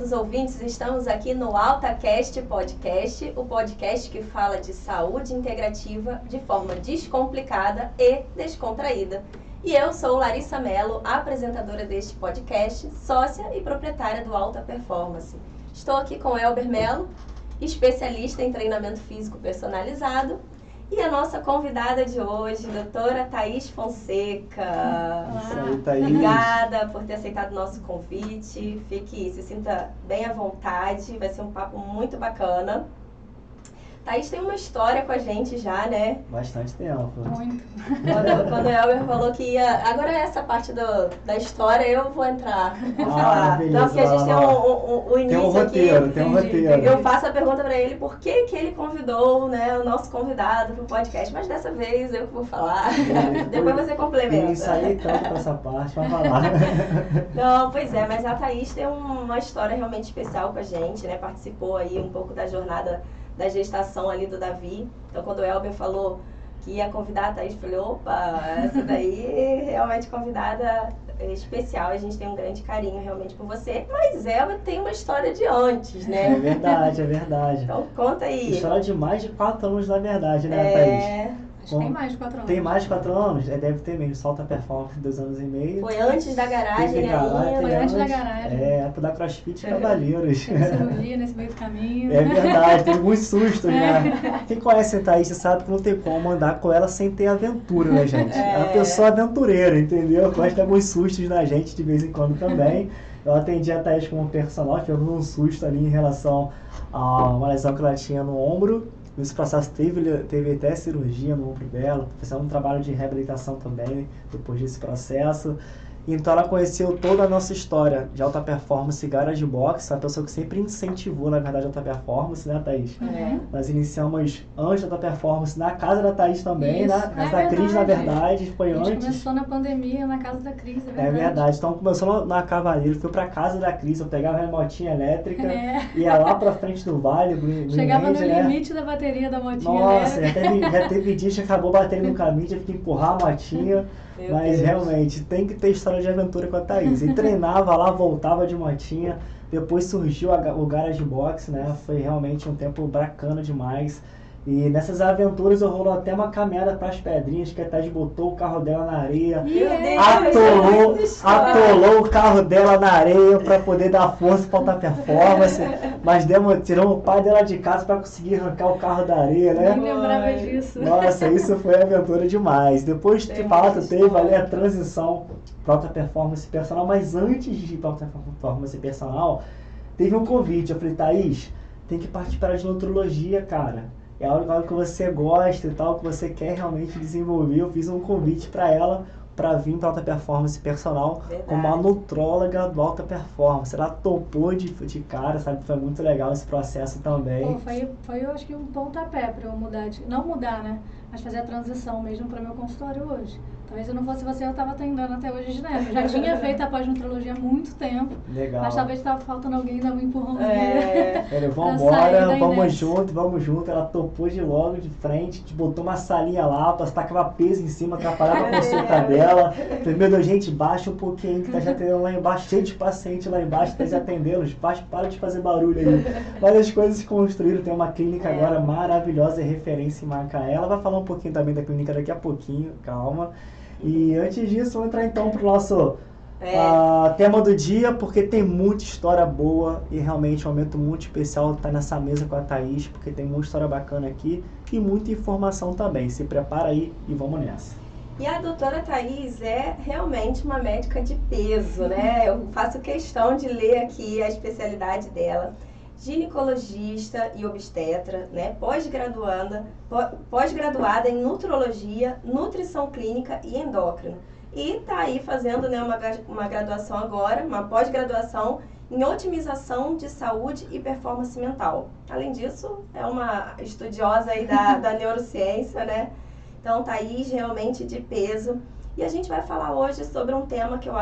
queridos ouvintes, estamos aqui no AltaCast Podcast, o podcast que fala de saúde integrativa de forma descomplicada e descontraída. E eu sou Larissa Mello, apresentadora deste podcast, sócia e proprietária do Alta Performance. Estou aqui com Elber Mello, especialista em treinamento físico personalizado, e a nossa convidada de hoje, doutora Thaís Fonseca. Isso aí, Thaís. Obrigada por ter aceitado o nosso convite. Se sinta bem à vontade, vai ser um papo muito bacana. Thaís tem uma história com a gente já, né? Bastante tempo. Muito. Quando o Elber falou que ia... Agora essa parte da história eu vou entrar. Vou falar. Beleza, Não, porque a gente tem o início tem um roteiro, aqui. tem um roteiro. Eu faço a pergunta para ele por que ele convidou, né, o nosso convidado para o podcast. Mas dessa vez eu que vou falar. Depois você complementa. Eu ensaiei tanto pra essa parte, vai falar. Não, pois é, mas a Thaís tem uma história realmente especial com a gente, né? Participou aí um pouco da jornada da gestação ali do Davi. Então, quando o Elber falou que ia convidar a Thaís, eu falei, opa, essa daí realmente convidada especial. A gente tem um grande carinho realmente por você. Mas Elber tem uma história de antes, né? É verdade, é verdade. Então, conta aí. História de mais de 4 anos, na verdade, né, Thaís? Acho que tem mais de 4 anos. Tem mais de 4 anos? Deve ter mesmo. Solta Performance, 2 anos e meio. Foi antes da garagem ainda. Foi antes da garagem. Época da CrossFit Cavaleiros. Teve cirurgia nesse meio do caminho. É verdade, tem muitos sustos, né? Quem conhece a Thaís sabe que não tem como andar com ela sem ter aventura, né, gente? É uma pessoa aventureira, entendeu? Gosta de alguns sustos na gente de vez em quando também. Eu atendi a Thaís como personal, tivemos um susto ali em relação a uma lesão que ela tinha no ombro. Nesse processo teve até cirurgia no ombro dela, fizemos um trabalho de reabilitação também depois desse processo. Então ela conheceu toda a nossa história de alta performance e garage box, uma pessoa que sempre incentivou, na verdade, a alta performance, né, Thaís? Nós iniciamos antes da alta performance na casa da Thaís também, Isso, né? Mas da Cris, na verdade, foi antes. A gente antes. começou na pandemia, na casa da Cris, é verdade. É verdade. Então começou na Cavaleiro, fui pra casa da Cris, eu pegava a motinha elétrica, ia lá pra frente do vale, chegava no né? limite da bateria da motinha. Nossa, já teve dias que acabou batendo no caminho, tive que empurrar a motinha. Mas realmente tem que ter história de aventura com a Thaís. E treinava lá, voltava de motinha. Depois surgiu o Garage Box, né? Foi realmente um tempo bacana demais. E nessas aventuras eu rolou até uma caminhada para as pedrinhas, que a Thaís botou o carro dela na areia, atolou o carro dela na areia para poder dar força para alta performance. Mas tiramos o pai dela de casa para conseguir arrancar o carro da areia, né? Nem lembrava disso. Nossa, isso foi aventura demais. Depois de fato teve ali a transição para alta performance personal, mas antes de ir para alta performance personal, teve um convite. Eu falei, Thaís, tem que partir para a de nutrologia, cara. É algo que você gosta e tal, que você quer realmente desenvolver. Eu fiz um convite para ela para vir para alta performance personal como a nutróloga do alta performance. Ela topou de cara, sabe? Foi muito legal esse processo também. Pô, foi eu acho que um pontapé para eu mudar, não mudar, né? Mas fazer a transição mesmo para meu consultório hoje. Talvez se eu não fosse você, eu estava atendendo até hoje de neto. Já tinha feito a pós-nutrologia há muito tempo. Legal. Mas talvez estava faltando alguém dar um empurrãozinho. Vamos embora, vamos junto. Ela topou de logo, de frente, te botou uma salinha lá, tacava peso em cima, atrapalhava a consulta dela. Falei, meu Deus, gente, baixa um pouquinho, que tá já atendendo lá embaixo, cheio de paciente lá embaixo, tá já atendendo, para de fazer barulho aí. Mas as coisas se construíram, tem uma clínica agora maravilhosa, referência em Macaé. Ela vai falar um pouquinho também da clínica daqui a pouquinho, calma. E antes disso, vamos entrar então pro nosso tema do dia, porque tem muita história boa e realmente um momento muito especial estar nessa mesa com a Thaís, porque tem muita história bacana aqui e muita informação também. Se prepara aí e vamos nessa. E a doutora Thaís é realmente uma médica de peso, né? Eu faço questão de ler aqui a especialidade dela. Ginecologista e obstetra, né? Pós-graduada em nutrologia, nutrição clínica e endócrino. E está aí fazendo, né, uma graduação agora, uma pós-graduação em otimização de saúde e performance mental. Além disso, é uma estudiosa aí da neurociência, né? Então, Thaís realmente de peso. E a gente vai falar hoje sobre um tema que eu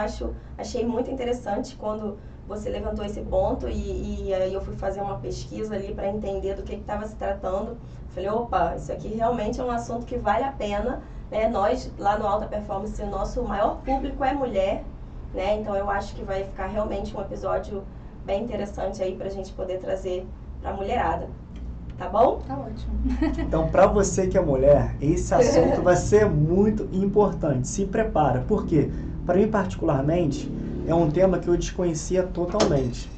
achei muito interessante quando você levantou esse ponto e aí eu fui fazer uma pesquisa ali para entender do que estava se tratando. Falei, opa, isso aqui realmente é um assunto que vale a pena, né? Nós, lá no Alta Performance, o nosso maior público é mulher, né? Então eu acho que vai ficar realmente um episódio bem interessante aí pra gente poder trazer pra mulherada. Tá bom? Tá ótimo. Então, para você que é mulher, esse assunto vai ser muito importante. Se prepara. Por quê? Para mim, particularmente, é um tema que eu desconhecia totalmente.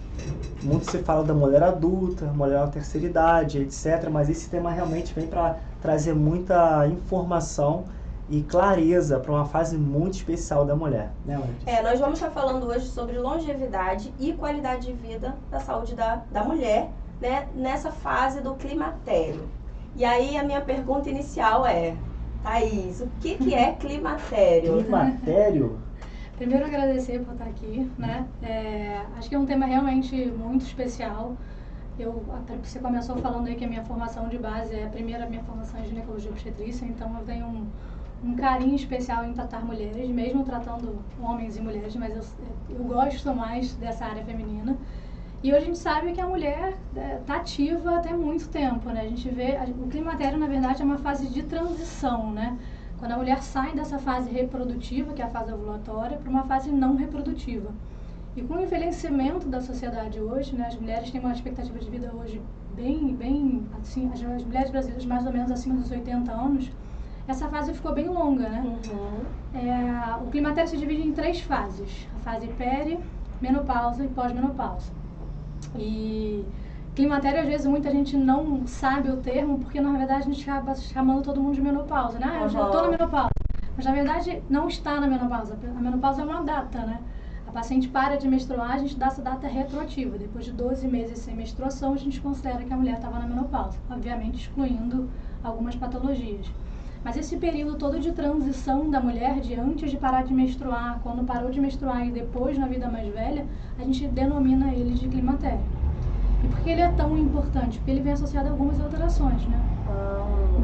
Muito se fala da mulher adulta, mulher na terceira idade, etc. Mas esse tema realmente vem para trazer muita informação e clareza para uma fase muito especial da mulher, né, Larissa? Nós vamos estar falando hoje sobre longevidade e qualidade de vida da saúde da mulher, né, nessa fase do climatério. E aí a minha pergunta inicial é, Thaís, o que é climatério? Climatério? Primeiro agradecer por estar aqui, né? Acho que é um tema realmente muito especial. Você começou falando aí que a minha formação de base é a minha formação em ginecologia obstetrícia, então eu tenho um carinho especial em tratar mulheres, mesmo tratando homens e mulheres, mas eu gosto mais dessa área feminina. E hoje a gente sabe que a mulher está ativa até muito tempo, né? A gente vê, o climatério, na verdade, é uma fase de transição, né? Quando a mulher sai dessa fase reprodutiva, que é a fase ovulatória, para uma fase não reprodutiva. E com o envelhecimento da sociedade hoje, né? As mulheres têm uma expectativa de vida hoje bem assim, as mulheres brasileiras mais ou menos acima dos 80 anos, essa fase ficou bem longa, né? O climatério se divide em 3 fases: a fase peri, menopausa e pós-menopausa. E climatério, às vezes, muita gente não sabe o termo, porque na verdade a gente acaba chamando todo mundo de menopausa, né? Eu já estou na menopausa. Mas na verdade não está na menopausa. A menopausa é uma data, né? A paciente para de menstruar, a gente dá essa data retroativa. Depois de 12 meses sem menstruação, a gente considera que a mulher estava na menopausa, obviamente excluindo algumas patologias. Mas esse período todo de transição da mulher, de antes de parar de menstruar, quando parou de menstruar e depois na vida mais velha, a gente denomina ele de climatério. E por que ele é tão importante? Porque ele vem associado a algumas alterações, né?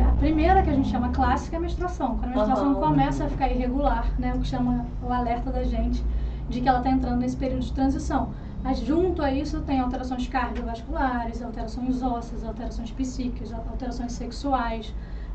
A primeira que a gente chama clássica é a menstruação. Quando a menstruação começa a ficar irregular, né? O que chama o alerta da gente de que ela está entrando nesse período de transição. Mas junto a isso tem alterações cardiovasculares, alterações ósseas, alterações psíquicas, alterações sexuais,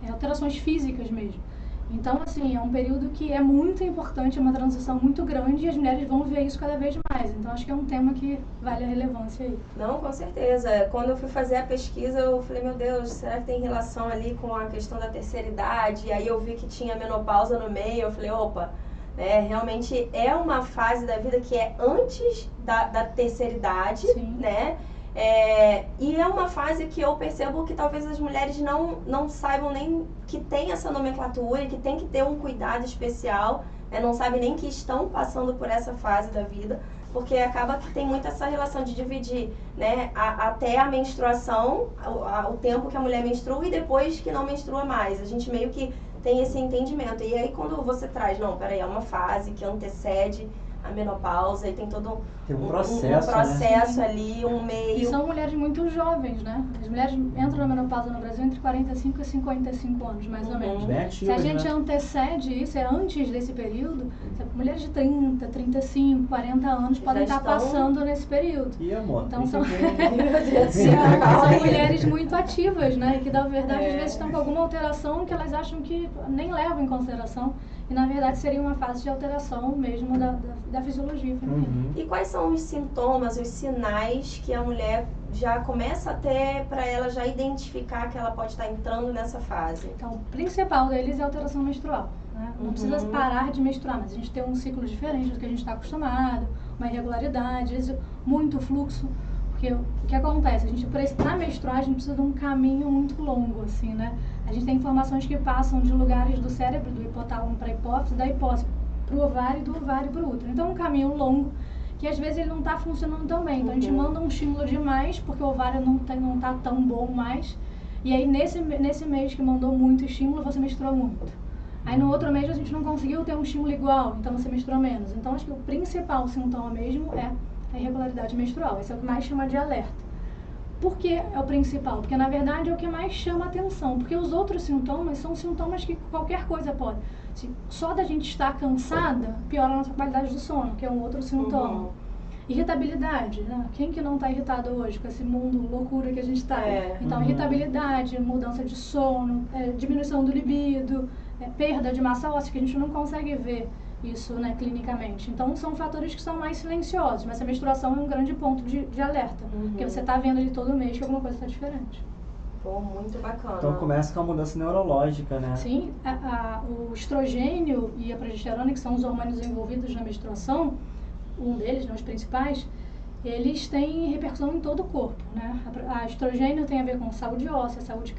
alterações físicas mesmo. Então, assim, é um período que é muito importante, é uma transição muito grande e as mulheres vão ver isso cada vez mais. Então, acho que é um tema que vale a relevância aí. Não, com certeza. Quando eu fui fazer a pesquisa, eu falei, meu Deus, será que tem relação ali com a questão da terceira idade? E aí eu vi que tinha menopausa no meio, eu falei, opa, realmente é uma fase da vida que é antes da terceira idade, Sim. né? E é uma fase que eu percebo que talvez as mulheres não saibam nem que tem essa nomenclatura e que tem que ter um cuidado especial, né? Não sabem nem que estão passando por essa fase da vida, porque acaba que tem muito essa relação de dividir, né? Até a menstruação, o tempo que a mulher menstrua e depois que não menstrua mais. A gente meio que tem esse entendimento. E aí quando você traz, não, peraí, é uma fase que antecede a menopausa e tem todo um processo, né? Ali, um meio. E são mulheres muito jovens, né? As mulheres entram na menopausa no Brasil entre 45 e 55 anos, mais ou menos. Bem ativas, se a gente né? antecede isso, antes desse período, mulheres de 30, 35, 40 anos podem estar passando nesse período. E amor, então são são mulheres muito ativas, né? Que na verdade às vezes estão com alguma alteração que elas acham que nem levam em consideração. E na verdade seria uma fase de alteração mesmo da fisiologia feminina. E quais são os sintomas, os sinais que a mulher já começa a ter para ela já identificar que ela pode estar entrando nessa fase? Então, o principal deles é a alteração menstrual, né? Não precisa parar de menstruar, mas a gente tem um ciclo diferente do que a gente está acostumado, uma irregularidade, muito fluxo. Porque o que acontece? A gente, para menstruar, a gente precisa de um caminho muito longo, assim, né? A gente tem informações que passam de lugares do cérebro, do hipotálamo para a hipófise, da hipófise para o ovário e do ovário para o útero. Então, é um caminho longo que às vezes ele não está funcionando tão bem. Então, a gente manda um estímulo demais, porque o ovário não está tão bom mais. E aí, nesse mês que mandou muito estímulo, você menstruou muito. Aí, no outro mês, a gente não conseguiu ter um estímulo igual, então você menstruou menos. Então, acho que o principal sintoma mesmo é a irregularidade menstrual. Esse é o que mais chama de alerta. Por que é o principal? Porque, na verdade, é o que mais chama atenção. Porque os outros sintomas são sintomas que qualquer coisa pode. Só da gente estar cansada, piora a nossa qualidade do sono, que é um outro sintoma. Irritabilidade, né? Quem que não está irritado hoje com esse mundo loucura que a gente está? Então, irritabilidade, mudança de sono, diminuição do libido, perda de massa óssea, que a gente não consegue ver isso, né, clinicamente. Então, são fatores que são mais silenciosos, mas a menstruação é um grande ponto de alerta, porque você está vendo ali todo mês que alguma coisa está diferente. Pô, muito bacana. Então começa com a mudança neurológica, né? Sim, o estrogênio e a progesterona, que são os hormônios envolvidos na menstruação, um deles, né, os principais, eles têm repercussão em todo o corpo, né? A estrogênio tem a ver com saúde óssea, saúde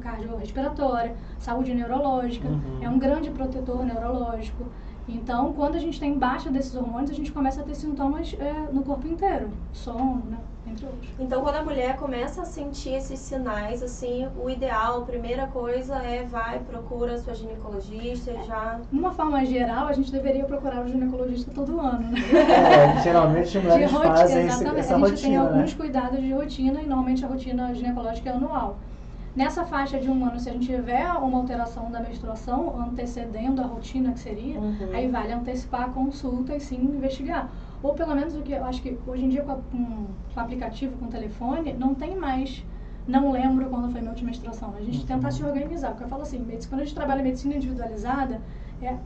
cardiorrespiratória, saúde neurológica, é um grande protetor neurológico. Então, quando a gente tem baixa desses hormônios, a gente começa a ter sintomas no corpo inteiro, sono, né? Entre outros. Então, quando a mulher começa a sentir esses sinais, assim, o ideal, a primeira coisa procura sua ginecologista já... De uma forma geral, a gente deveria procurar o ginecologista todo ano, né? Geralmente as mulheres fazem essa rotina, a gente tem alguns cuidados de rotina e normalmente a rotina ginecológica é anual. Nessa faixa de 1 ano, se a gente tiver uma alteração da menstruação antecedendo a rotina que seria, aí vale antecipar a consulta e sim investigar. Ou pelo menos o que eu acho que hoje em dia com o aplicativo, com o telefone, não tem mais, não lembro quando foi minha última menstruação. A gente tenta se organizar, porque eu falo assim, quando a gente trabalha em medicina individualizada,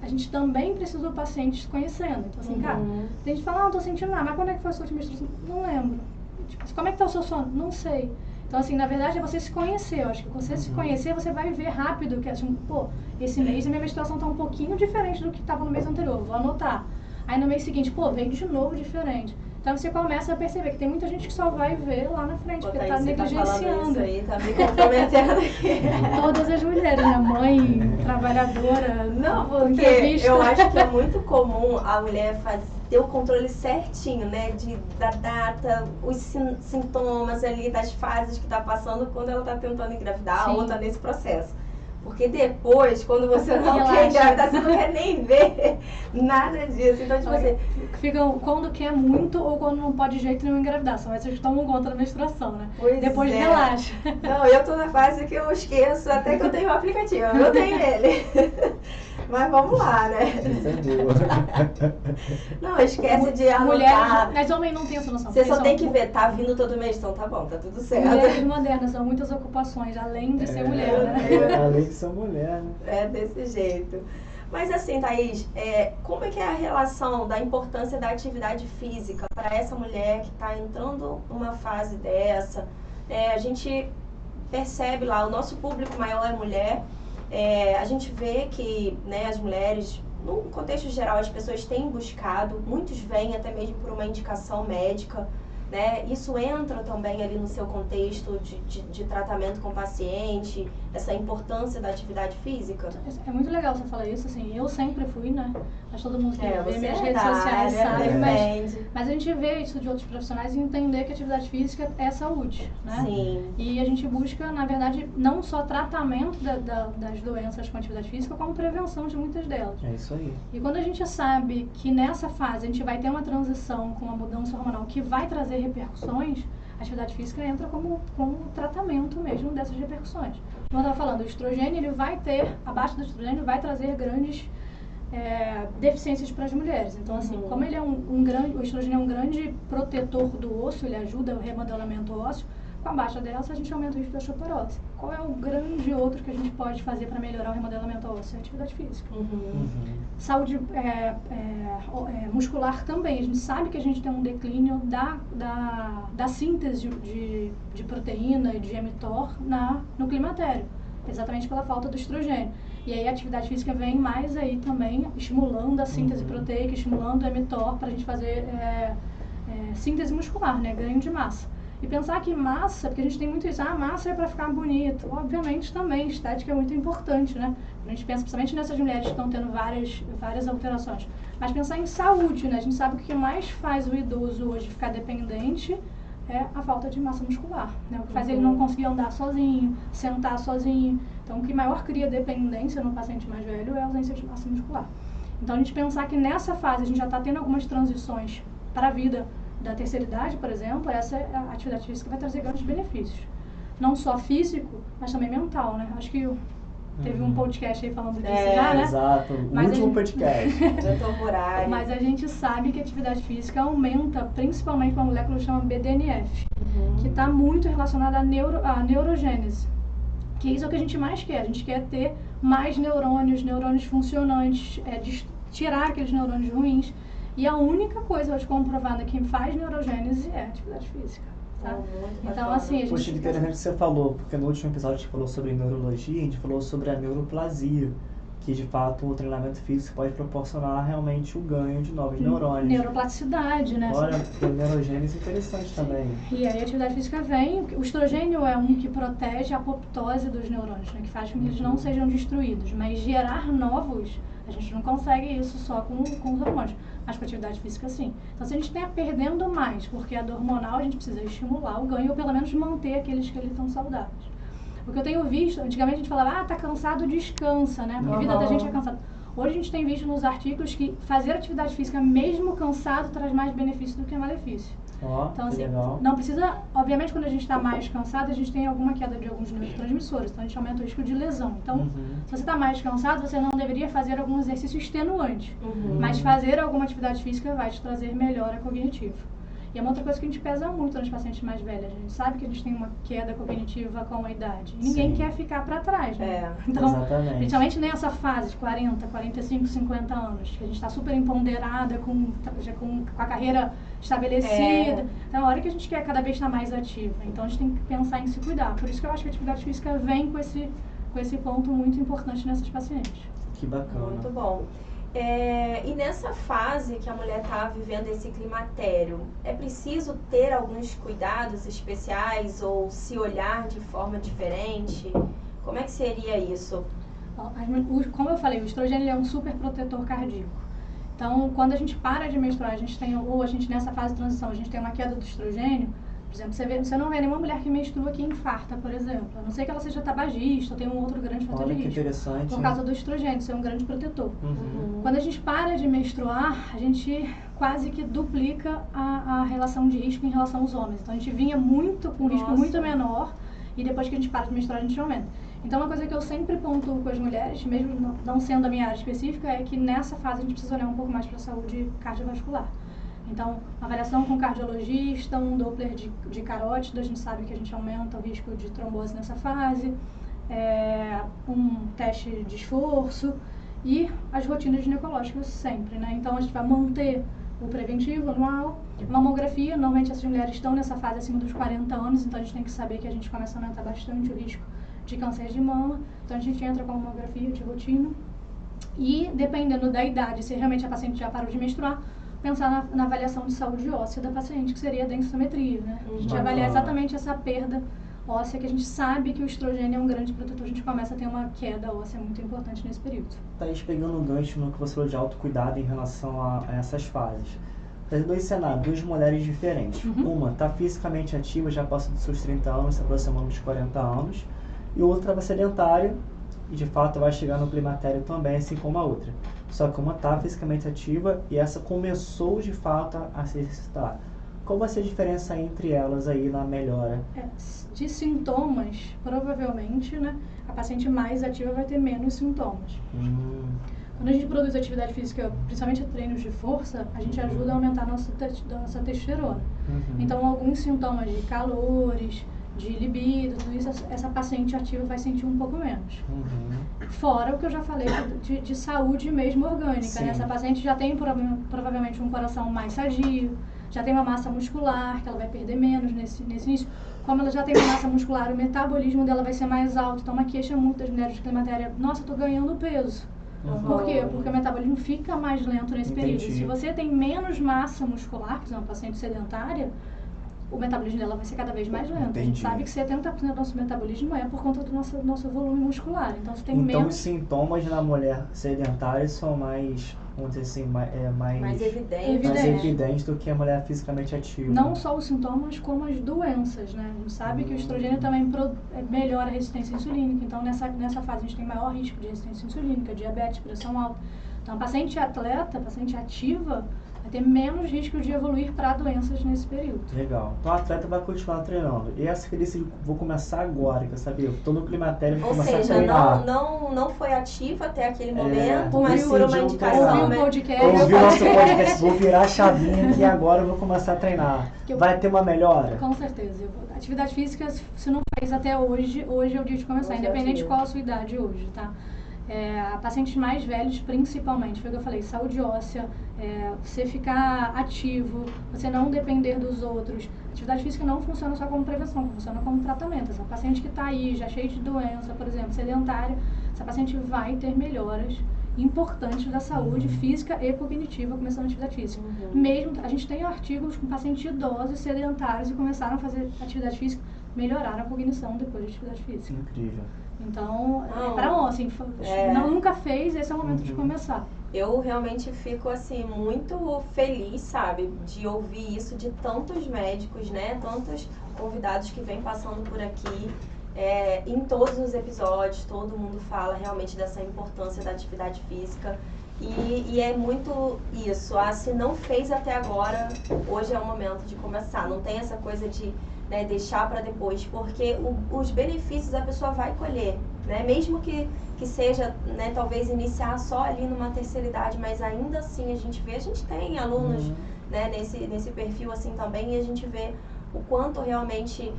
a gente também precisa do paciente se conhecendo. Então assim, cara, tem gente que fala, não tô sentindo nada, mas quando é que foi a sua última menstruação? Não lembro. Tipo, como é que tá o seu sono? Não sei. Então, assim, na verdade é você se conhecer. Eu acho que você se conhecer, você vai ver rápido que, assim, pô, esse mês a minha menstruação está um pouquinho diferente do que estava no mês anterior, vou anotar. Aí no mês seguinte, pô, veio de novo diferente. Então você começa a perceber que tem muita gente que só vai ver lá na frente, porque está negligenciando. Isso aí, tá me comprometendo aqui. Todas as mulheres, né? Mãe, trabalhadora. Não, porque eu acho que é muito comum a mulher ter o controle certinho, né? Da data, os sintomas ali, das fases que tá passando quando ela tá tentando engravidar ou tá nesse processo. Porque depois, quando você não quer engravidar, você não quer nem ver nada disso. Então, tipo assim... Ficam quando quer muito ou quando não pode de jeito nenhum engravidar. São essas que tomam conta da menstruação, né? Pois depois relaxa. Não, eu tô na fase que eu esqueço até que eu tenho o aplicativo. Eu tenho ele. Mas vamos lá, né? Não, esquece de anotar. Mulheres, mas homem não tem essa noção. Você só tem que ver, tá vindo todo mês, então tá bom, tá tudo certo. Mulheres modernas são muitas ocupações, além de ser mulher, né? Além de ser mulher, né? É desse jeito. Mas assim, Thaís, como é que é a relação da importância da atividade física para essa mulher que está entrando numa fase dessa? A gente percebe lá, o nosso público maior é mulher, a gente vê que, né, as mulheres, no contexto geral, as pessoas têm buscado, muitos vêm até mesmo por uma indicação médica, né? Isso entra também ali no seu contexto de tratamento com o paciente, essa importância da atividade física? É muito legal você falar isso, assim, eu sempre fui, né? Mas todo mundo que vê minhas redes sociais sabe, mas a gente vê isso de outros profissionais e entender que a atividade física é saúde, né? Sim. E a gente busca, na verdade, não só tratamento das doenças com atividade física, como prevenção de muitas delas. É isso aí. E quando a gente sabe que nessa fase a gente vai ter uma transição com uma mudança hormonal que vai trazer repercussões, a atividade física entra como tratamento mesmo dessas repercussões. Como eu estava falando, o estrogênio, ele vai ter, abaixo do estrogênio, vai trazer grandes deficiências para as mulheres. Então, assim, como ele é o estrogênio é um grande protetor do osso, ele ajuda o remodelamento ósseo, com a baixa dessa a gente aumenta o risco da osteoporose. Qual é o grande outro que a gente pode fazer para melhorar o remodelamento ósseo? É a atividade física. Saúde muscular também. A gente sabe que a gente tem um declínio da síntese de proteína e de mTOR no climatério, exatamente pela falta do estrogênio. E aí a atividade física vem mais aí também, estimulando a síntese proteica, estimulando o mTOR para a gente fazer síntese muscular, né, ganho de massa. E pensar que massa, porque a gente tem muito isso, massa é para ficar bonito. Obviamente também, estética é muito importante, né? A gente pensa principalmente nessas mulheres que estão tendo várias alterações. Mas pensar em saúde, né? A gente sabe que o que mais faz o idoso hoje ficar dependente é a falta de massa muscular, né? O que faz ele não conseguir andar sozinho, sentar sozinho. Então, o que maior cria dependência no paciente mais velho é a ausência de massa muscular. Então, a gente pensar que nessa fase a gente já está tendo algumas transições para a vida da terceira idade, por exemplo, essa atividade física vai trazer grandes benefícios. Não só físico, mas também mental, né? Acho que teve um podcast aí falando disso já, né? Exato, o último podcast. Mas a gente sabe que a atividade física aumenta, principalmente uma molécula que chama BDNF, que está muito relacionada à neurogênese. Que isso é o que a gente mais quer. A gente quer ter mais neurônios funcionantes, tirar aqueles neurônios ruins. E a única coisa hoje comprovada que faz neurogênese é atividade física. Tá? Então, assim, a gente... Poxa, que interessante que você falou, porque no último episódio a gente falou sobre neurologia, a gente falou sobre a neuroplasia, que de fato o treinamento físico pode proporcionar realmente o ganho de novos neurônios. Neuroplasticidade, né? Olha, tem neurogênese interessante também. E aí a atividade física vem, o estrogênio é um que protege a apoptose dos neurônios, né? Que faz com que eles não sejam destruídos, mas gerar novos, a gente não consegue isso só com os hormônios. Mas com a atividade física, sim. Então, se a gente está perdendo mais, porque a do hormonal, a gente precisa estimular o ganho, ou pelo menos manter aqueles que eles estão saudáveis. O que eu tenho visto, antigamente a gente falava, tá cansado, descansa, né? Porque a vida da gente é cansada. Hoje a gente tem visto nos artigos que fazer atividade física, mesmo cansado, traz mais benefício do que malefício. Então, assim, legal. não precisa... Obviamente, quando a gente está mais cansado, a gente tem alguma queda de alguns neurotransmissores. Então, a gente aumenta o risco de lesão. Então, se você está mais cansado, você não deveria fazer algum exercício extenuante. Mas fazer alguma atividade física vai te trazer melhora cognitiva. E é uma outra coisa que a gente pesa muito nas pacientes mais velhas. A gente sabe que a gente tem uma queda cognitiva com a idade. E ninguém quer ficar para trás, né? Então, exatamente. principalmente nessa fase de 40, 45, 50 anos, que a gente está super empoderada, já com a carreira estabelecida. Então, é a hora que a gente quer cada vez estar mais ativa. Então, a gente tem que pensar em se cuidar. Por isso que eu acho que a atividade física vem com esse ponto muito importante nessas pacientes. Que bacana. Muito bom. E nessa fase que a mulher está vivendo esse climatério, é preciso ter alguns cuidados especiais ou se olhar de forma diferente? Como é que seria isso? Como eu falei, o estrogênio é um super protetor cardíaco. Então, quando a gente para de menstruar, ou a gente nessa fase de transição, a gente tem uma queda do estrogênio. Por exemplo, você não vê nenhuma mulher que menstrua que infarta, por exemplo. A não ser que ela seja tabagista ou tenha um outro grande fator de risco. Interessante. Por causa do estrogênio, ser um grande protetor. Quando a gente para de menstruar, a gente quase que duplica a relação de risco em relação aos homens. Então, a gente vinha muito com um risco muito menor e depois que a gente para de menstruar, a gente aumenta. Então, uma coisa que eu sempre pontuo com as mulheres, mesmo não sendo a minha área específica, é que nessa fase a gente precisa olhar um pouco mais para a saúde cardiovascular. Então, uma avaliação com cardiologista, um Doppler de carótida, a gente sabe que a gente aumenta o risco de trombose nessa fase, um teste de esforço e as rotinas ginecológicas sempre, né? Então, a gente vai manter o preventivo anual, mamografia, normalmente essas mulheres estão nessa fase acima dos 40 anos, então a gente tem que saber que a gente começa a aumentar bastante o risco de câncer de mama, então a gente entra com a mamografia de rotina e, dependendo da idade, se realmente a paciente já parou de menstruar, pensar na avaliação de saúde óssea da paciente, que seria a densitometria, né? A gente avaliar exatamente essa perda óssea, que a gente sabe que o estrogênio é um grande protetor, a gente começa a ter uma queda óssea muito importante nesse período. Thaís, pegando um gancho no que você falou de autocuidado em relação a essas fases. Tem dois cenários, duas mulheres diferentes. Uma está fisicamente ativa, já passa dos seus 30 anos, se aproximando dos 40 anos, e outra vai sedentária, e de fato vai chegar no climatério também, assim como a outra. Só que uma está fisicamente ativa e essa começou de fato a se exercitar. Qual vai ser a diferença entre elas aí na melhora? De sintomas, provavelmente, né, a paciente mais ativa vai ter menos sintomas. Quando a gente produz atividade física, principalmente treinos de força, a gente ajuda a aumentar a nossa testosterona. Então, alguns sintomas de calores, de libido, tudo isso, essa paciente ativa vai sentir um pouco menos. Fora o que eu já falei de saúde mesmo orgânica, né? Essa paciente já tem provavelmente um coração mais sadio, já tem uma massa muscular, que ela vai perder menos nesse início. Como ela já tem uma massa muscular, o metabolismo dela vai ser mais alto. Então, uma queixa muito das mulheres de climatéria, nossa, eu tô ganhando peso. Por quê? Porque o metabolismo fica mais lento nesse período. Se você tem menos massa muscular, que é uma paciente sedentária, o metabolismo dela vai ser cada vez mais lento. A gente sabe que 70% do nosso metabolismo é por conta do nosso volume muscular. Então, você tem menos... os sintomas na mulher sedentária são mais, vamos dizer assim, mais evidentes do que a mulher fisicamente ativa. Não só os sintomas, como as doenças, né? A gente sabe que o estrogênio também melhora a resistência insulínica. Então, nessa fase, a gente tem maior risco de resistência insulínica, diabetes, pressão alta. Então, a paciente atleta, a paciente ativa, vai ter menos risco de evoluir para doenças nesse período. Legal. Então, o atleta vai continuar treinando. E essa que ele disse, vou começar agora, quer saber? Eu tô no climatério, vou começar a treinar. Não foi ativa até aquele momento, mas por uma indicação. Ouviu o podcast. Ouviu o nosso podcast, vou virar a chavinha e agora eu vou começar a treinar. Vai ter uma melhora? Com certeza. Atividade física, se não fez até hoje é o dia de começar, independente de qual a sua idade hoje, tá? pacientes mais velhos principalmente, foi o que eu falei, saúde óssea, você ficar ativo, você não depender dos outros. Atividade física não funciona só como prevenção, funciona como tratamento. Essa paciente que está aí, já cheia de doença, por exemplo, sedentária, essa paciente vai ter melhoras importantes da saúde física e cognitiva começando a atividade física. Mesmo, a gente tem artigos com pacientes idosos, sedentários, e começaram a fazer atividade física, melhoraram a cognição depois de atividade física. Incrível. Então, assim, nunca fez, esse é o momento de começar. Eu realmente fico, assim, muito feliz, sabe, de ouvir isso de tantos médicos, né, tantos convidados que vêm passando por aqui. Em todos os episódios, todo mundo fala realmente dessa importância da atividade física. E é muito isso, se não fez até agora, hoje é o momento de começar. Não tem essa coisa de deixar para depois, porque os benefícios a pessoa vai colher, né? Mesmo que seja, né, talvez iniciar só ali numa terceira idade, mas ainda assim a gente tem alunos né, nesse perfil assim também, e a gente vê o quanto realmente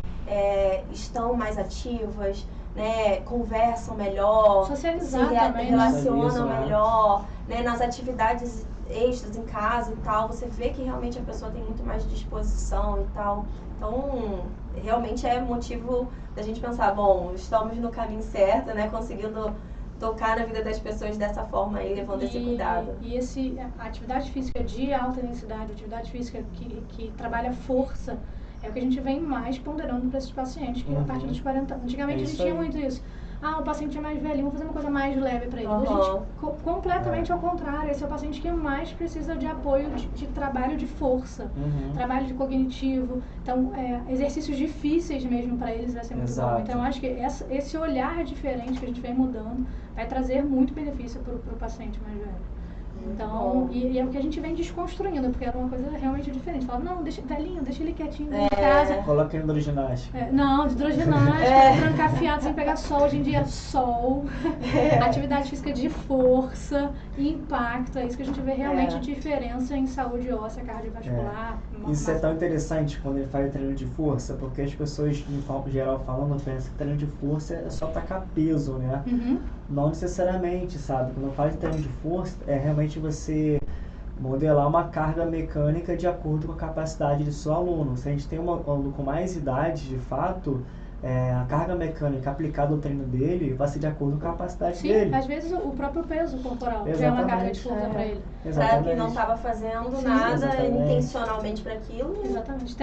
estão mais ativas, né, conversam melhor, relacionam melhor, né, nas atividades extras em casa e tal, você vê que realmente a pessoa tem muito mais disposição e tal. Então, realmente é motivo da gente pensar, bom, estamos no caminho certo, né, conseguindo tocar na vida das pessoas dessa forma aí, levando esse cuidado. E a atividade física de alta densidade, atividade física que trabalha força, é o que a gente vem mais ponderando para esses pacientes, que a partir dos 40 anos. Antigamente a gente tinha muito isso. O paciente é mais velho, vamos fazer uma coisa mais leve para ele. A gente, completamente ao contrário, esse é o paciente que mais precisa de apoio de trabalho de força, trabalho de cognitivo. Então, exercícios difíceis mesmo para eles vai ser muito bom. Então, eu acho que esse olhar diferente que a gente vem mudando vai trazer muito benefício para o paciente mais velho. Então, e é o que a gente vem desconstruindo, porque era uma coisa realmente diferente. Falava, não, velhinho, deixa ele quietinho em casa. Coloca ele no hidroginástica. Não, de hidroginástica, trancafiado sem pegar sol. Hoje em dia, sol, atividade física de força, impacto. É isso que a gente vê realmente diferença em saúde óssea, cardiovascular. Isso é tão interessante quando ele faz treino de força, porque as pessoas, em geral falando, pensam que treino de força é só tacar peso, né? Não necessariamente, sabe? Quando faz treino de força, é realmente você modelar uma carga mecânica de acordo com a capacidade do seu aluno. Se a gente tem um aluno com mais idade, de fato, a carga mecânica aplicada ao treino dele vai ser de acordo com a capacidade dele. Às vezes o próprio peso corporal já é uma carga de força para ele. Para quem não estava fazendo nada intencionalmente para aquilo. Exatamente.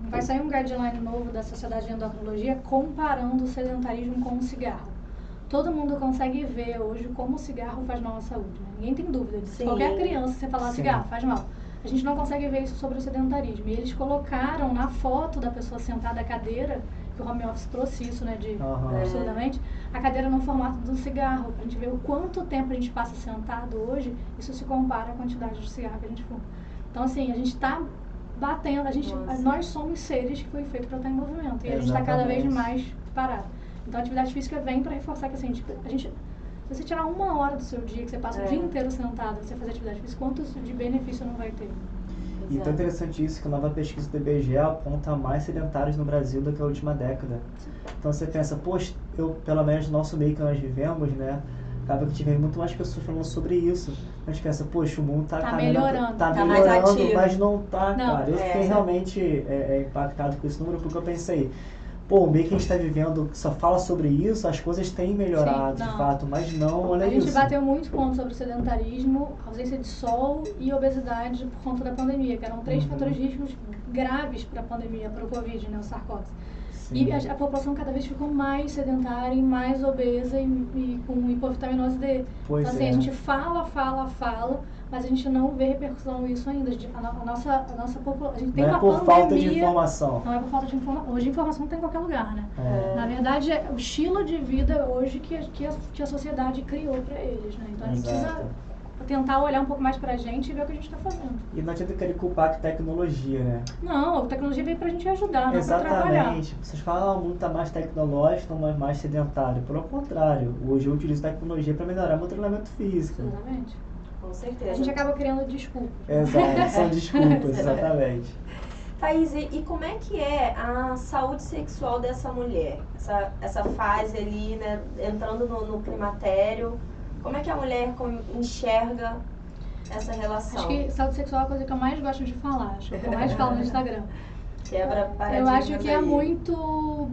Vai sair um guideline novo da Sociedade de Endocrinologia comparando o sedentarismo com o cigarro. Todo mundo consegue ver hoje como o cigarro faz mal à saúde, né? Ninguém tem dúvida disso. Qualquer criança, você falar cigarro, faz mal. A gente não consegue ver isso sobre o sedentarismo. E eles colocaram na foto da pessoa sentada à cadeira, que o home office trouxe isso, né, absurdamente, a cadeira no formato do cigarro, pra gente ver o quanto tempo a gente passa sentado hoje, isso se compara à quantidade de cigarro que a gente fuma. Então, assim, a gente tá batendo, nós somos seres que foi feito para estar em movimento, e a gente tá cada vez mais parado. Então, a atividade física vem para reforçar que, assim, se você tirar 1 hora do seu dia, que você passa o dia inteiro sentado, você fazer atividade física, quanto de benefício não vai ter? E tão interessante isso que a nova pesquisa do IBGE aponta mais sedentários no Brasil do que a última década. Então, você pensa, poxa, pelo menos no nosso meio que nós vivemos, né, acaba que tive muito mais pessoas falando sobre isso. A gente pensa, poxa, o mundo tá melhorando, tá melhorando, mas não tá, cara. Eu fiquei realmente impactado com esse número, porque eu pensei, o meio que a gente está vivendo só fala sobre isso, as coisas têm melhorado, de fato, mas não, olha isso. A gente bateu muito ponto sobre o sedentarismo, ausência de sol e obesidade por conta da pandemia, que eram 3 fatores de riscos graves para a pandemia, para o Covid, né, o SARS-CoV. E a população cada vez ficou mais sedentária e mais obesa e com hipovitaminose D. Então, assim, a gente fala, mas a gente não vê repercussão nisso ainda. A nossa população, a gente tem uma pandemia. Não é por falta de informação. Não é por falta de informação. Hoje a informação tem em qualquer lugar, né? Na verdade, é o estilo de vida hoje que a sociedade criou para eles, né? Então a gente precisa tentar olhar um pouco mais pra gente e ver o que a gente está fazendo. E não adianta querer culpar a tecnologia, né? Não, a tecnologia veio pra gente ajudar, não pra trabalhar. Exatamente. Vocês falam, o mundo tá mais tecnológico, mas mais sedentário. Pelo contrário, hoje eu utilizo tecnologia para melhorar meu treinamento físico. Exatamente. Com certeza. A gente acaba criando desculpas. Exato, são desculpas, exatamente. Thaís, e como é que é a saúde sexual dessa mulher? Essa fase ali, né, entrando no climatério, como é que a mulher enxerga essa relação? Acho que saúde sexual é a coisa que eu mais gosto de falar, acho que é o que eu mais falo no Instagram. Quebra paradigmas. Eu acho que é aí. muito...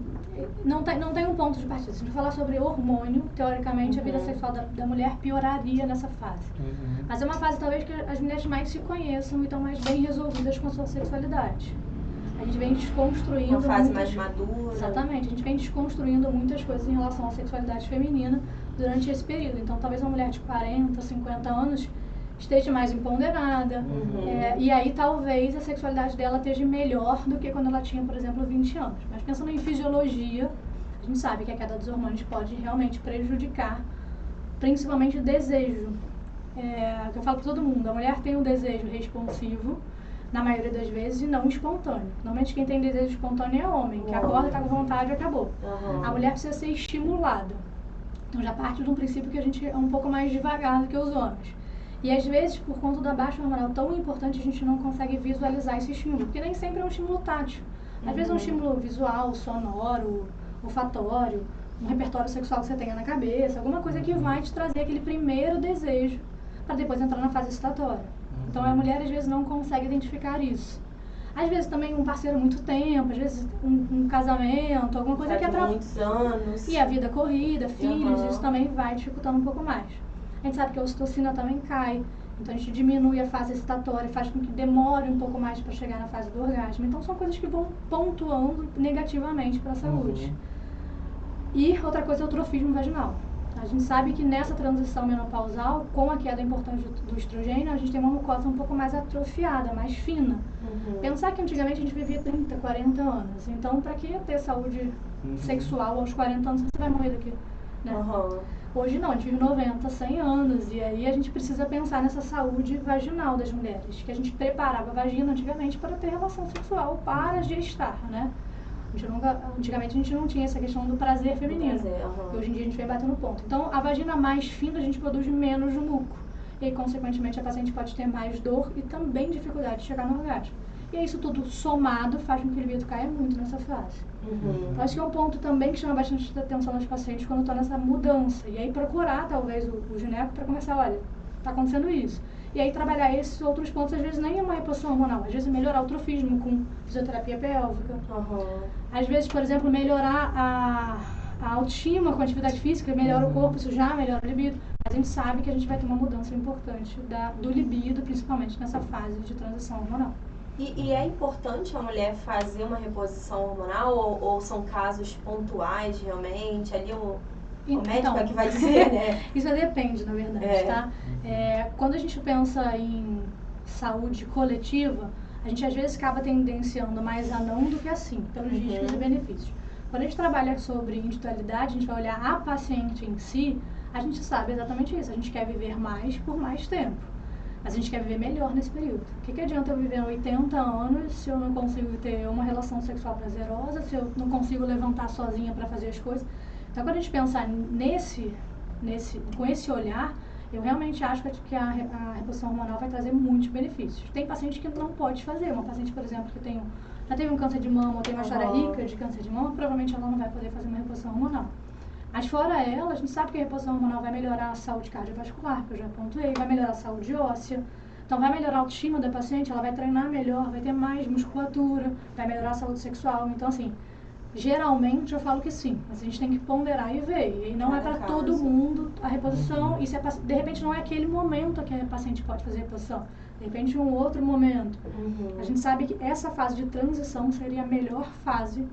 Não tem um ponto de partida. Se a gente falar sobre hormônio, teoricamente a vida sexual da mulher pioraria nessa fase. Mas é uma fase talvez que as mulheres mais se conheçam e estão mais bem resolvidas com a sua sexualidade. A gente vem desconstruindo... Uma fase mais madura. Exatamente. A gente vem desconstruindo muitas coisas em relação à sexualidade feminina durante esse período. Então talvez uma mulher de 40, 50 anos esteja mais empoderada, e aí talvez a sexualidade dela esteja melhor do que quando ela tinha, por exemplo, 20 anos. Mas pensando em fisiologia, a gente sabe que a queda dos hormônios pode realmente prejudicar, principalmente o desejo. Que eu falo para todo mundo, a mulher tem um desejo responsivo, na maioria das vezes, e não espontâneo. Normalmente quem tem desejo espontâneo é homem, que acorda, tá com vontade e acabou. A mulher precisa ser estimulada. Então já parte de um princípio que a gente é um pouco mais devagar do que os homens. E às vezes, por conta da baixa hormonal tão importante, a gente não consegue visualizar esse estímulo, porque nem sempre é um estímulo tátil. Às vezes é um estímulo visual, sonoro, olfatório, um repertório sexual que você tenha na cabeça, alguma coisa que vai te trazer aquele primeiro desejo para depois entrar na fase excitatória. Então a mulher às vezes não consegue identificar isso. Às vezes também um parceiro há muito tempo, às vezes um casamento, alguma coisa que atrapalha. Muitos anos. E a vida corrida, filhos, isso também vai dificultando um pouco mais. A gente sabe que a ocitocina também cai, então a gente diminui a fase excitatória, faz com que demore um pouco mais para chegar na fase do orgasmo. Então são coisas que vão pontuando negativamente para a saúde. E outra coisa é o trofismo vaginal. A gente sabe que nessa transição menopausal, com a queda importante do estrogênio, a gente tem uma mucosa um pouco mais atrofiada, mais fina. Pensar que antigamente a gente vivia 30, 40 anos. Então, para que ter saúde sexual aos 40 anos, você vai morrer daqui, né? Hoje não, a gente vive 90, 100 anos, e aí a gente precisa pensar nessa saúde vaginal das mulheres, que a gente preparava a vagina antigamente para ter relação sexual, para gestar, né? Antigamente a gente não tinha essa questão do prazer feminino, que hoje em dia a gente vem batendo ponto. Então, a vagina mais fina a gente produz menos muco, e aí, consequentemente, a paciente pode ter mais dor e também dificuldade de chegar no orgasmo. E aí, isso tudo somado faz com que o libido caia muito nessa fase. Então, acho que é um ponto também que chama bastante atenção nos pacientes quando estão nessa mudança. E aí, procurar, talvez, o gineco para começar, olha, está acontecendo isso. E aí, trabalhar esses outros pontos, às vezes, nem é uma reposição hormonal. Às vezes, melhorar o trofismo com fisioterapia pélvica. Às vezes, por exemplo, melhorar a autoestima com atividade física, melhora o corpo, isso já melhora o libido. Mas a gente sabe que a gente vai ter uma mudança importante do libido, principalmente nessa fase de transição hormonal. E é importante a mulher fazer uma reposição hormonal ou são casos pontuais realmente? Ali o médico é que vai dizer, né? Isso depende, na verdade, tá? Quando a gente pensa em saúde coletiva, a gente às vezes acaba tendenciando mais a não do que a sim, pelos riscos e benefícios. Quando a gente trabalha sobre individualidade, a gente vai olhar a paciente em si, a gente sabe exatamente isso. A gente quer viver mais por mais tempo. Mas a gente quer viver melhor nesse período. O que adianta eu viver 80 anos se eu não consigo ter uma relação sexual prazerosa, se eu não consigo levantar sozinha para fazer as coisas? Então, quando a gente pensar com esse olhar, eu realmente acho que a reposição hormonal vai trazer muitos benefícios. Tem paciente que não pode fazer. Uma paciente, por exemplo, que já teve um câncer de mama ou tem uma história rica de câncer de mama, provavelmente ela não vai poder fazer uma reposição hormonal. Mas fora ela, a gente sabe que a reposição hormonal vai melhorar a saúde cardiovascular, que eu já pontuei, vai melhorar a saúde óssea. Então vai melhorar a autoestima da paciente, ela vai treinar melhor, vai ter mais musculatura, vai melhorar a saúde sexual. Então, assim, geralmente eu falo que sim, mas a gente tem que ponderar e ver. E não é para todo mundo a reposição, e se de repente não é aquele momento que a paciente pode fazer a reposição, de repente um outro momento. A gente sabe que essa fase de transição seria a melhor fase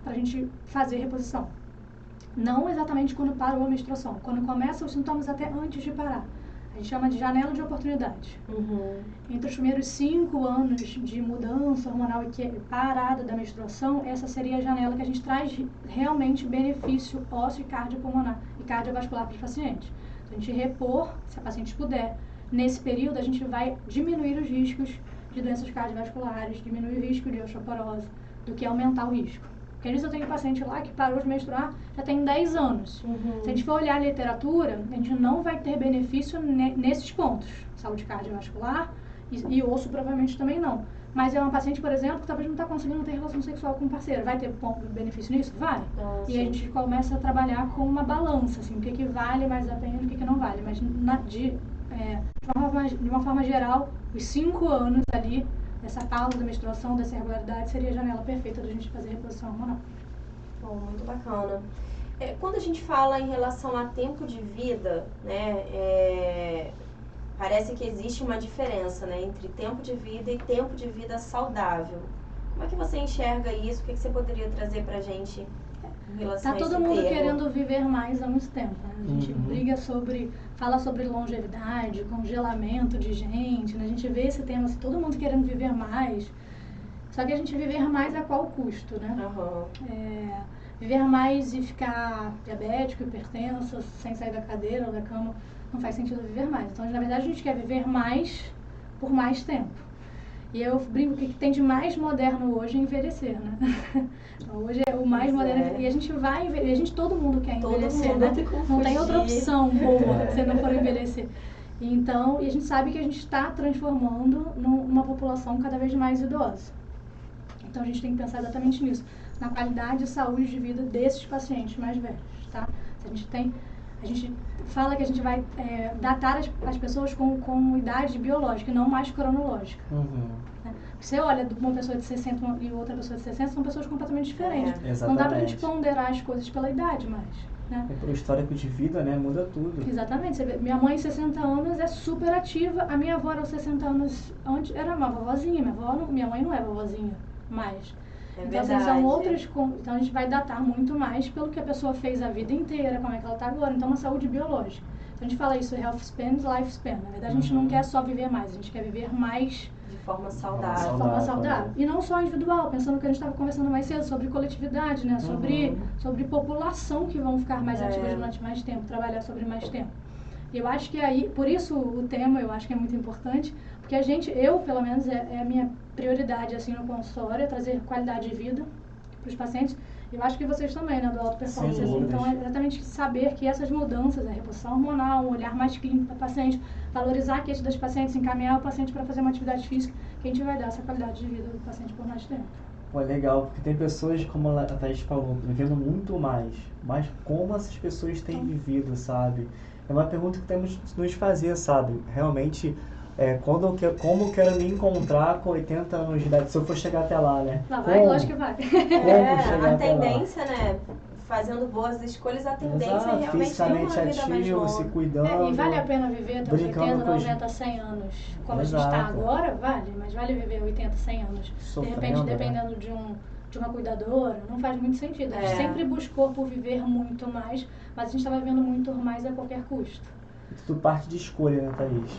para a gente fazer reposição. Não exatamente quando parou a menstruação, quando começam os sintomas até antes de parar. A gente chama de janela de oportunidade. Entre os primeiros 5 anos de mudança hormonal e parada da menstruação, essa seria a janela que a gente traz realmente benefício ósseo e cardiopulmonar e cardiovascular para os pacientes. Então, a gente repor, se a paciente puder, nesse período a gente vai diminuir os riscos de doenças cardiovasculares, diminuir o risco de osteoporose, do que aumentar o risco. Porque às vezes eu tenho um paciente lá que parou de menstruar já tem 10 anos. Se a gente for olhar a literatura, a gente não vai ter benefício nesses pontos. Saúde cardiovascular e osso provavelmente também não. Mas é uma paciente, por exemplo, que talvez não está conseguindo ter relação sexual com o parceiro. Vai ter benefício nisso? Vai. E a gente começa a trabalhar com uma balança, assim, o que vale mais a pena e o que não vale. Mas de uma forma geral, os 5 anos ali, dessa pausa da menstruação, dessa irregularidade, seria a janela perfeita da gente fazer reposição hormonal. Bom, muito bacana. Quando a gente fala em relação a tempo de vida, né, parece que existe uma diferença, né, entre tempo de vida e tempo de vida saudável. Como é que você enxerga isso? O que você poderia trazer pra gente em relação a esse todo mundo termo? querendo viver mais há muito tempo, né? A gente briga fala sobre longevidade, congelamento de gente, né? A gente vê esse tema, assim, todo mundo querendo viver mais. Só que a gente viver mais a qual custo, né? Viver mais e ficar diabético, hipertenso, sem sair da cadeira ou da cama, não faz sentido viver mais. Então, na verdade, a gente quer viver mais por mais tempo. E eu brinco que o que tem de mais moderno hoje é envelhecer, né? Então, hoje é o mais moderno. E a gente vai envelhecer, todo mundo quer envelhecer, né? Não tem outra opção boa se não for envelhecer. Então, e a gente sabe que a gente está transformando numa população cada vez mais idosa. Então, a gente tem que pensar exatamente nisso, na qualidade e saúde de vida desses pacientes mais velhos, tá? A gente fala que a gente vai datar as pessoas com idade biológica e não mais cronológica. Né? Você olha uma pessoa de 60 e outra pessoa de 60, são pessoas completamente diferentes. Não dá pra gente ponderar as coisas pela idade mais. Né? E pelo histórico de vida, né, muda tudo. Exatamente. Você vê, minha mãe, 60 anos, é super ativa. A minha avó, aos 60 anos, antes era uma vovozinha. Minha mãe não é vovozinha mais. Então, assim, são outras. Então, a gente vai datar muito mais pelo que a pessoa fez a vida inteira, como é que ela está agora. Então, uma saúde biológica. Então, a gente fala isso, health span, life span. Na verdade, a gente não quer só viver mais, a gente quer viver mais de forma saudável. De forma saudável. E não só individual, pensando que a gente estava conversando mais cedo sobre coletividade, né? Sobre população que vão ficar mais ativas durante mais tempo, trabalhar sobre mais tempo. E eu acho que aí, por isso o tema, eu acho que é muito importante, porque eu, pelo menos, é a minha prioridade, assim, no consultório, é trazer qualidade de vida para os pacientes. E eu acho que vocês também, né, do Alto Performance. Assim, então, é exatamente saber que essas mudanças, a reposição hormonal, um olhar mais clínico para o paciente, valorizar a queixa das pacientes, encaminhar o paciente para fazer uma atividade física, que a gente vai dar essa qualidade de vida do paciente por mais tempo. Pô, é legal, porque tem pessoas, como a Thaís falou, vivendo muito mais. Mas como essas pessoas têm vivido, sabe? É uma pergunta que temos que nos fazer, sabe? Realmente, como eu quero me encontrar com 80 anos de idade, se eu for chegar até lá, né? Lá vai, lógico que vai. A tendência, né? Fazendo boas escolhas, a tendência é realmente fisicamente ter uma vida mais ativo, longa. se cuidando. E vale a pena viver até os 80, 90, 100 anos, como a gente está agora? Vale, mas vale viver 80, 100 anos. Sofrendo, de repente, dependendo de uma cuidadora, não faz muito sentido. A gente sempre buscou por viver muito mais, mas a gente estava vivendo muito mais a qualquer custo. Tudo parte de escolha, né, Thaís?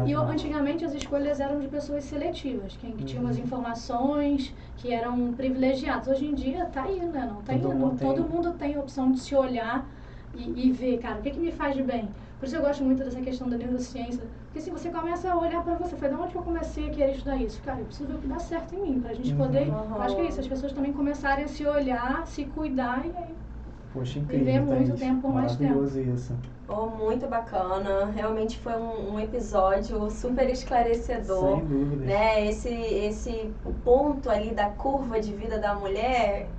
E antigamente as escolhas eram de pessoas seletivas, que tinham as informações, que eram privilegiados. Hoje em dia tá aí, né? Não tá indo. Todo mundo tem a opção de se olhar e ver, cara, o que me faz de bem. Por isso eu gosto muito dessa questão da neurociência, porque assim, você começa a olhar pra você, foi de onde que eu comecei a querer estudar isso? Cara, eu preciso ver o que dá certo em mim, pra gente poder, eu acho que é isso, as pessoas também começarem a se olhar, se cuidar e aí Poxa, incrível, viver muito tempo por mais tempo. Maravilhoso isso. Muito bacana, realmente foi um episódio super esclarecedor. Sem dúvida. Né? Esse ponto ali da curva de vida da mulher,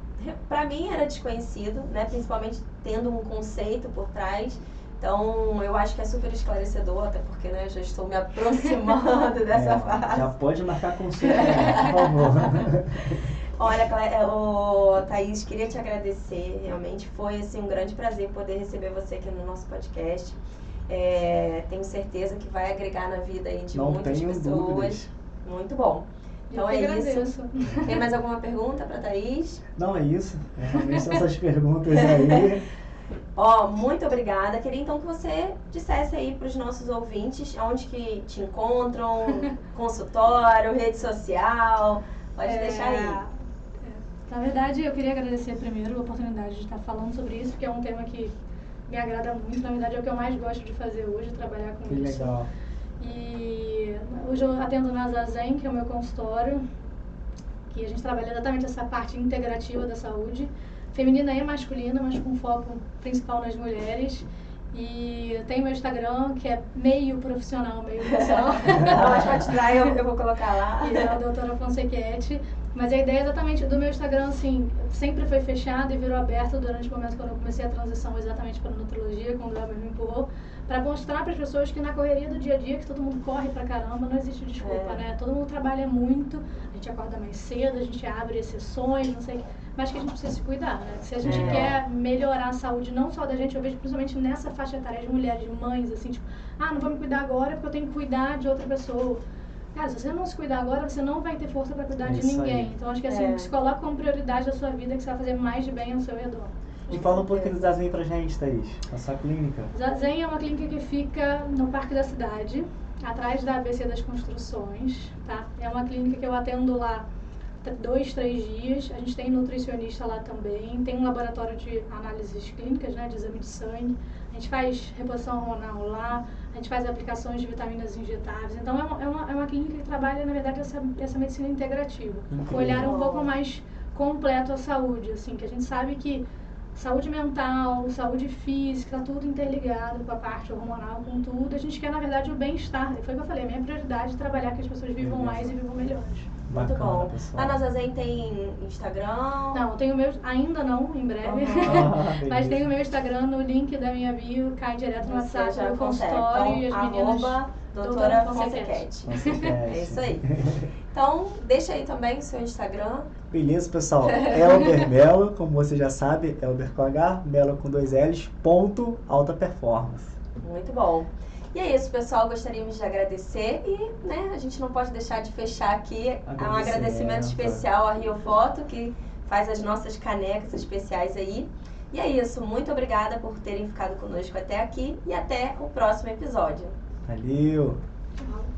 pra mim era desconhecido, né? Principalmente tendo um conceito por trás. Então, eu acho que é super esclarecedor, até porque, né, já estou me aproximando dessa fase. Já pode marcar consulta, por favor. Olha, Thaís, queria te agradecer, realmente foi assim, um grande prazer poder receber você aqui no nosso podcast. Tenho certeza que vai agregar na vida aí de muitas pessoas. Dúvidas. Muito bom. Então agradeço. Isso. Tem mais alguma pergunta para Thaís? Não, é isso. Realmente são essas perguntas aí. Muito obrigada. Queria então que você dissesse aí para os nossos ouvintes onde que te encontram, consultório, rede social, pode deixar aí. Na verdade, eu queria agradecer primeiro a oportunidade de estar falando sobre isso, porque é um tema que me agrada muito. Na verdade, é o que eu mais gosto de fazer hoje, trabalhar com isso. Legal. E hoje eu atendo na Zazen, que é o meu consultório, que a gente trabalha exatamente essa parte integrativa da saúde, feminina e masculina, mas com foco principal nas mulheres. E tem meu Instagram, que é meio profissional, meio pessoal. Mas pode dar, eu vou colocar lá. Que é a doutora Fonsequete. Mas a ideia exatamente do meu Instagram, assim, sempre foi fechado e virou aberto durante o momento quando eu comecei a transição exatamente para a nutrologia, quando o Elber me empurrou, para mostrar para as pessoas que na correria do dia a dia, que todo mundo corre pra caramba, não existe desculpa, né? Todo mundo trabalha muito, a gente acorda mais cedo, a gente abre exceções, não sei o que, mas que a gente precisa se cuidar, né? Se a gente quer melhorar a saúde não só da gente, eu vejo principalmente nessa faixa etária de mulheres, de mães, assim, tipo, não vou me cuidar agora porque eu tenho que cuidar de outra pessoa. Cara, se você não se cuidar agora, você não vai ter força para cuidar de ninguém. Aí. Então, acho que assim, se coloca como prioridade da sua vida, que você vai fazer mais de bem ao seu redor. E fala um pouquinho do Zazen pra gente, Thaís, a sua clínica. Zazen é uma clínica que fica no Parque da Cidade, atrás da ABC das Construções, tá? É uma clínica que eu atendo lá 2, 3 dias. A gente tem nutricionista lá também, tem um laboratório de análises clínicas, né, de exame de sangue. A gente faz reposição hormonal lá, a gente faz aplicações de vitaminas injetáveis. Então é uma clínica que trabalha, na verdade, essa medicina integrativa. Um olhar um pouco mais completo à saúde, assim, que a gente sabe que saúde mental, saúde física, tudo interligado com a parte hormonal, com tudo. A gente quer, na verdade, o bem-estar. Foi o que eu falei, a minha prioridade é trabalhar que as pessoas vivam mais e vivam melhores. Muito bom. A na Zazen tem Instagram? Não, tem o meu, ainda não, em breve. Mas tem o meu Instagram no link da minha bio, cai direto no WhatsApp do consultório e as meninas. Doutora Fonsequete. É isso aí. Então, deixa aí também o seu Instagram. Beleza, pessoal. Elber Melo, como você já sabe, Elber com H, Melo com 2 L's, ponto, alta performance. Muito bom. E é isso, pessoal. Gostaríamos de agradecer e, né, a gente não pode deixar de fechar aqui um agradecimento especial à Rio Foto, que faz as nossas canecas especiais aí. E é isso. Muito obrigada por terem ficado conosco até aqui e até o próximo episódio. Valeu! Tchau.